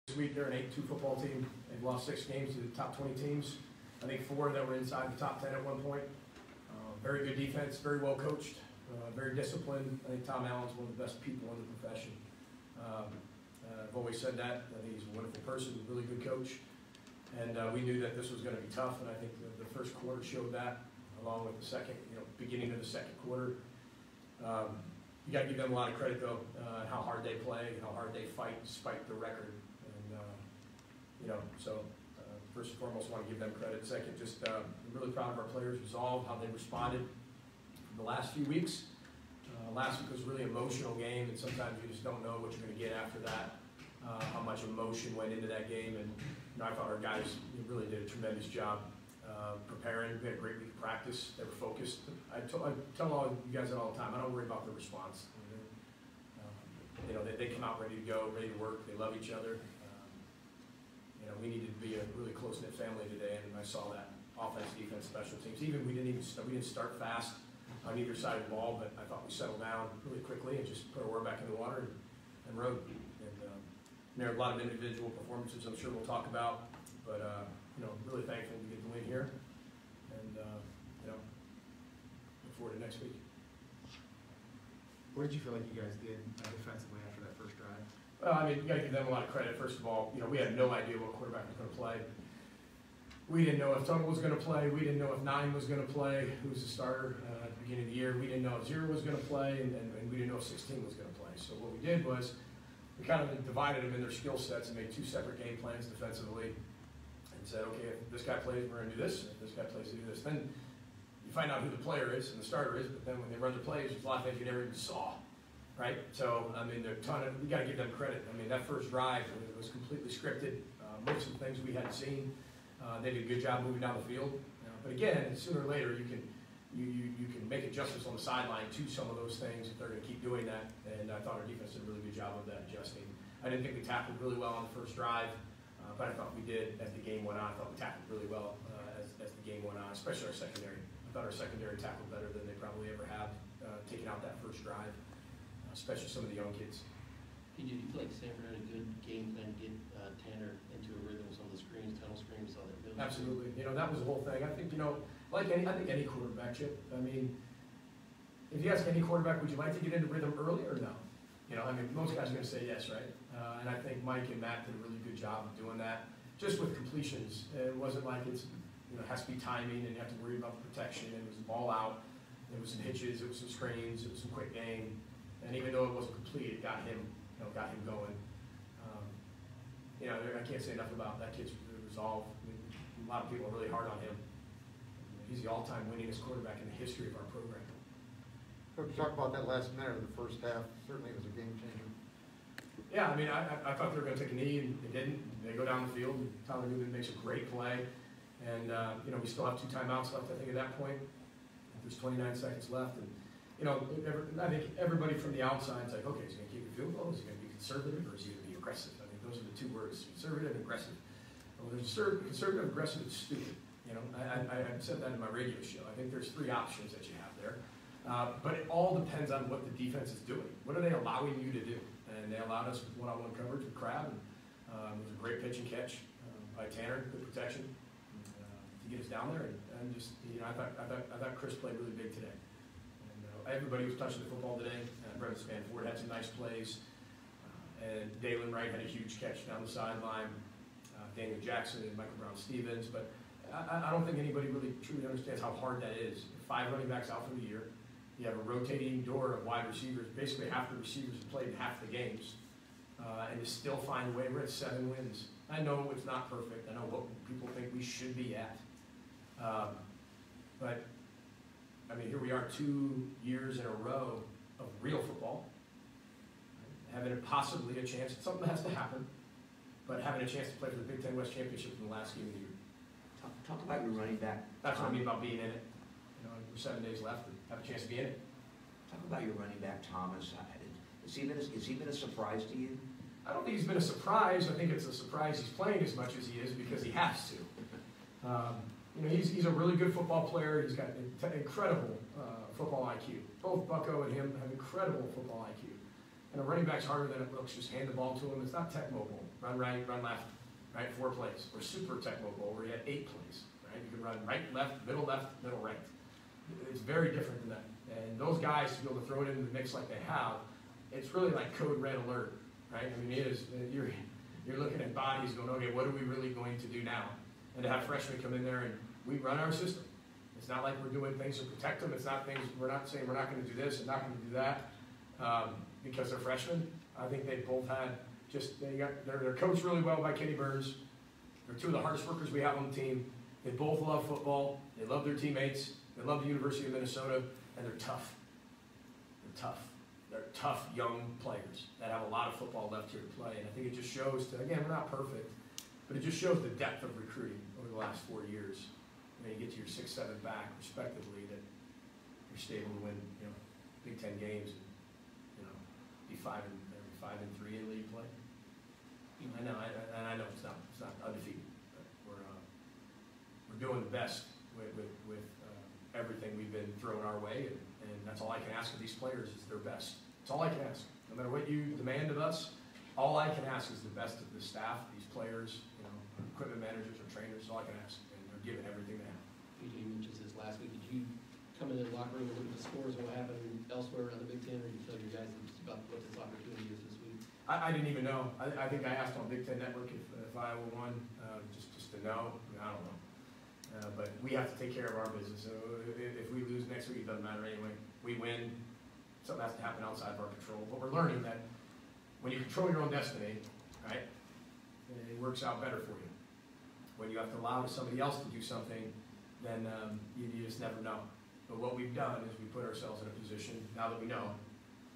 This week they're an 8-2 football team. They've lost 6 games to the top 20 teams. I think 4 that were inside the top 10 at one point. Very good defense, very well coached, very disciplined. I think Tom Allen's one of the best people in the profession. I've always said that. I think he's a wonderful person, a really good coach. And we knew that this was going to be tough, and I think the first quarter showed that, along with the second, beginning of the second quarter. You got to give them a lot of credit, though, how hard they play, how hard they fight despite the record. And, first and foremost, I want to give them credit. Second, just I'm really proud of our players' resolve, how they responded the last few weeks. Last week was a really emotional game, and sometimes you just don't know what you're going to get after that, how much emotion went into that game. And I thought our guys really did a tremendous job preparing. We had a great week of practice. They were focused. I tell all you guys that all the time. I don't worry about the response. They come out ready to go, ready to work. They love each other. We needed to be a really close-knit family today, and I saw that. Offense, defense, special teams. We didn't start fast on either side of the ball, but I thought we settled down really quickly and just put our oar back in the water and rode. And there are a lot of individual performances I'm sure we'll talk about, but really thankful to get the win here, and look forward to next week. What did you feel like you guys did defensively after that first drive? You got to give them a lot of credit. First of all, we had no idea what quarterback was going to play. We didn't know if Tuttle was going to play. We didn't know if 9 was going to play, who was the starter at the beginning of the year. We didn't know if 0 was going to play, and we didn't know if 16 was going to play. So what we did was we kind of divided them in their skill sets and made 2 separate game plans defensively and said, okay, if this guy plays, we're going to do this. If this guy plays, we do this. Then you find out who the player is and the starter is, but then when they run their plays, there's a lot of things you never even saw. Right? So, there are a ton of, we got to give them credit. That first drive, it was completely scripted. Most of the things we hadn't seen. They did a good job moving down the field. But again, sooner or later, you can make adjustments on the sideline to some of those things if they're going to keep doing that. And I thought our defense did a really good job of that adjusting. I didn't think we tackled really well on the first drive, but I thought we did as the game went on. I thought we tackled really well as the game went on, especially our secondary. I thought our secondary tackled better than they probably ever have, taking out that first drive. Especially some of the young kids. Did you feel like Stanford had a good game plan to get Tanner into a rhythm with some of the screens, tunnel screens, all that? Really Absolutely. That was the whole thing. I think, like any quarterback, Chip. If you ask any quarterback, would you like to get into rhythm early or no? Most guys are going to say yes, right? And I think Mike and Matt did a really good job of doing that. Just with completions, it wasn't like it has to be timing and you have to worry about the protection. It was ball out. It was some hitches. It was some screens. It was some quick game. And even though it wasn't complete, it got him going. I can't say enough about that kid's resolve. A lot of people are really hard on him. He's the all-time winningest quarterback in the history of our program. Coach, talk about that last minute of the first half. Certainly it was a game changer. Yeah, I thought they were going to take a knee, and they didn't. They go down the field, and Tyler Newman makes a great play. And, we still have 2 timeouts left, I think, at that point. There's 29 seconds left. And, I think everybody from the outside is like, okay, is he going to keep the field goal? Is he going to be conservative, or is he going to be aggressive? Those are the 2 words: conservative and aggressive. Well, conservative, aggressive is stupid. I said that in my radio show. I think there's 3 options that you have there, but it all depends on what the defense is doing. What are they allowing you to do? And they allowed us with one-on-one coverage with Crab. And it was a great pitch and catch by Tanner, good protection to get us down there. And just I thought Chris played really big today. Everybody was touching the football today. Brendan Spanford had some nice plays. And Dalen Wright had a huge catch down the sideline. Daniel Jackson and Michael Brown-Stevens. But I don't think anybody really truly understands how hard that is. 5 running backs out for the year. You have a rotating door of wide receivers. Basically, half the receivers have played half the games. And to still find a way. We're at 7 wins. I know it's not perfect. I know what people think we should be at. But here we are 2 years in a row of real football, having possibly a chance. Something has to happen, but having a chance to play for the Big Ten West Championship in the last game of the year. Talk about your running back. That's what I mean about being in it. We're 7 days left and have a chance to be in it. Talk about your running back, Thomas. Has he been a surprise to you? I don't think he's been a surprise. I think it's a surprise he's playing as much as he is because he has to. He's a really good football player. He's got incredible football IQ. Both Bucko and him have incredible football IQ. And a running back's harder than it looks. Just hand the ball to him. It's not tech mobile, run right, run left, right, 4 plays. Or Super Tecmo Bowl where you had 8 plays, right? You could run right, left, middle, right. It's very different than that. And those guys, to be able to throw it into the mix like they have, it's really like code red alert, right? I mean, you're looking at bodies going, okay, what are we really going to do now? And to have freshmen come in there and we run our system. It's not like we're doing things to protect them. It's not things, we're not saying we're not going to do this and not going to do that because they're freshmen. I think they both had they're coached really well by Kenny Burns. They're 2 of the hardest workers we have on the team. They both love football. They love their teammates. They love the University of Minnesota, and they're tough. They're tough. They're tough young players that have a lot of football left here to play. And I think it just shows again, we're not perfect, but it just shows the depth of recruiting over the last 4 years. When you get to your 6, 7 back, respectively, that you're stable to win, Big Ten games, and, be 5-3 in league play. I know, and I know it's not undefeated, but we're doing the best with everything we've been throwing our way, and that's all I can ask of these players is their best. That's all I can ask. No matter what you demand of us, all I can ask is the best of the staff, these players, equipment managers or trainers. All I can ask, and they're giving everything they have. PJ mentioned this last week. Did you come into the locker room and look at the scores and what happened elsewhere around the Big Ten, or did you tell your guys about what this opportunity is this week? I didn't even know. I think I asked on Big Ten Network if Iowa won, just to know. I don't know. But we have to take care of our business. So if we lose next week, it doesn't matter anyway. We win. Something has to happen outside of our control. But we're learning that when you control your own destiny, right, it works out better for you. When you have to allow somebody else to do something, then you just never know. But what we've done is we put ourselves in a position, now that we know,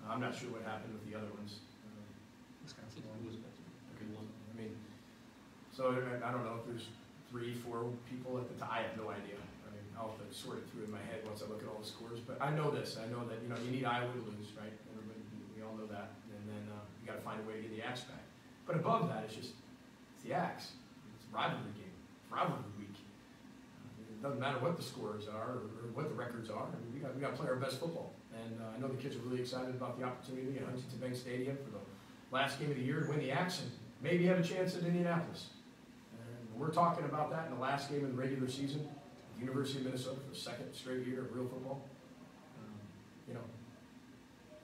I'm not sure what happened with the other ones. Wisconsin. I mean, so I don't know if there's 3, 4 people at the time. I have no idea. I mean, I'll have to sort it through in my head once I look at all the scores. But I know this. I know that, you need Iowa to lose, right? Everybody, we all know that. And then you got to find a way to get the Axe back. But above that, it's the Axe. It's a rivalry game. It's rivalry week. It doesn't matter what the scores are or what the records are. I mean, we got to play our best football. And I know the kids are really excited about the opportunity at Huntington Bank Stadium for the last game of the year to win the Axe and maybe have a chance at Indianapolis. And we're talking about that in the last game of the regular season at the University of Minnesota for the 2nd straight year of real football.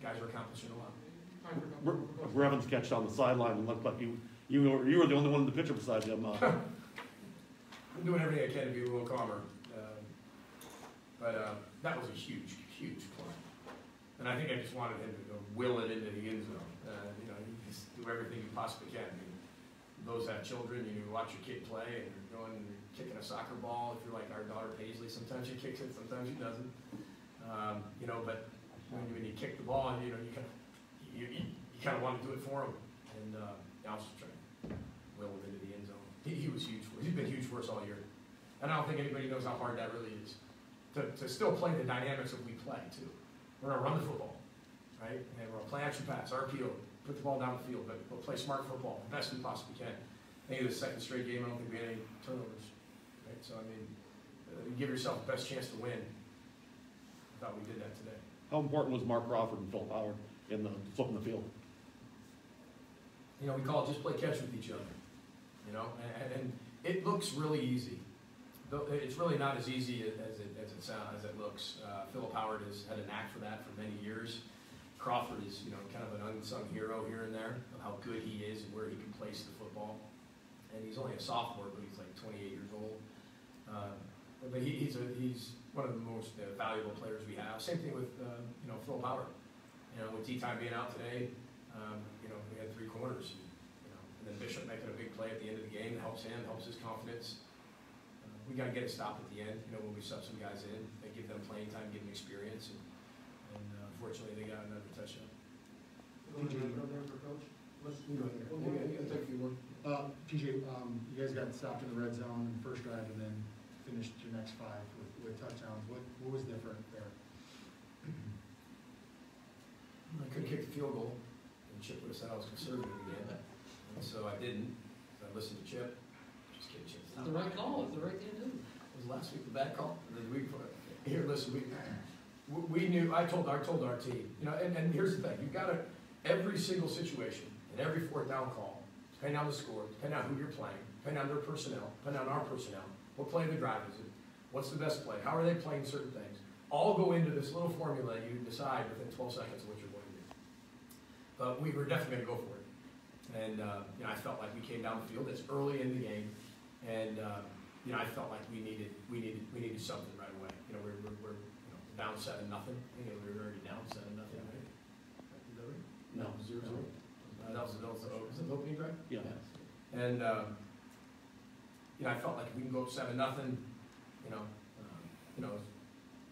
Guys are accomplishing a lot. Brevin sketched on the sideline and looked like you were the only one in the picture besides him. I'm doing everything I can to be a little calmer. But that was a huge play. And I think I just wanted him to go will it into the end zone. You just do everything you possibly can. I mean, those have children, you watch your kid play and you're going and you're kicking a soccer ball. If you're like our daughter Paisley, sometimes she kicks it, sometimes she doesn't. But when you kick the ball, you kind of want to do it for him. And I was just trying to will him into the end zone. He was huge for us. He's been huge for us all year. And I don't think anybody knows how hard that really is. To still play the dynamics of we play, too. We're going to run the football, right? And we're going to play action pass, RPO, put the ball down the field, but we'll play smart football, the best we possibly can. I think the 2nd straight game, I don't think we had any turnovers, right? So, I mean, you give yourself the best chance to win. I thought we did that today. How important was Mark Crawford and Phil Howard in the flipping the field? We call it just play catch with each other, and it looks really easy. It's really not as easy as it looks. Philip Howard has had a knack for that for many years. Crawford is, kind of an unsung hero here and there of how good he is and where he can place the football. And he's only a sophomore, but he's like 28 years old. But he's one of the most valuable players we have. Same thing with Philip Howard. With T-Time being out today, we had 3 corners. And then Bishop making a big play at the end of the game helps him, helps his confidence. We got to get a stop at the end, when we sub some guys in. They give them playing time, give them experience, and unfortunately they got another touchdown. PJ, you guys got stopped in the red zone in the first drive and then finished your next 5 with touchdowns. What was different there? I couldn't kick the field goal, and Chip would have said I was conservative again, and so I didn't. So I listened to Chip. Just kidding, Chip. It's the right call. It's the right thing to do. Was last week the bad call? The week before? Here, listen, we knew. I told our team, and here's the thing: you've got to every single situation and every 4th down call. depending on the score, depending on who you're playing, depending on their personnel, depending on our personnel, what play of the drive is it? What's the best play? How are they playing certain things? All go into this little formula you decide within 12 seconds of what you're going to do. But we were definitely going to go for it. And, you know, I felt like we came down the field, it's early in the game, and, you know, I felt like we needed something right away. You know, we're you know, down 7-0. You know, we were already down 7-0, right? Is that right? No. 0-0. That was the opening drive? Yeah. And, you know, I felt like if we can go up 7-0, you know,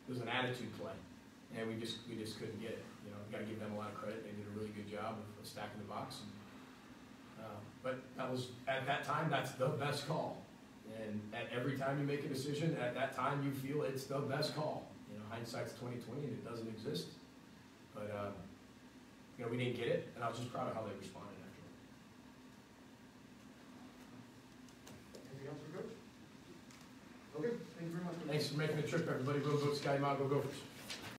it was an attitude play, and we just couldn't get it. You know, got to give them a lot of credit. They did a really good job of stacking the box. And, but that was at that time, that's the best call. And at every time you make a decision, at that time you feel it's the best call. You know, hindsight's 20/20, and it doesn't exist. But you know, we didn't get it, and I was just proud of how they responded after. Anything else for Coach? Okay, thank you very much. Thanks for making the trip, everybody. Go Scotty Mile, go Gophers.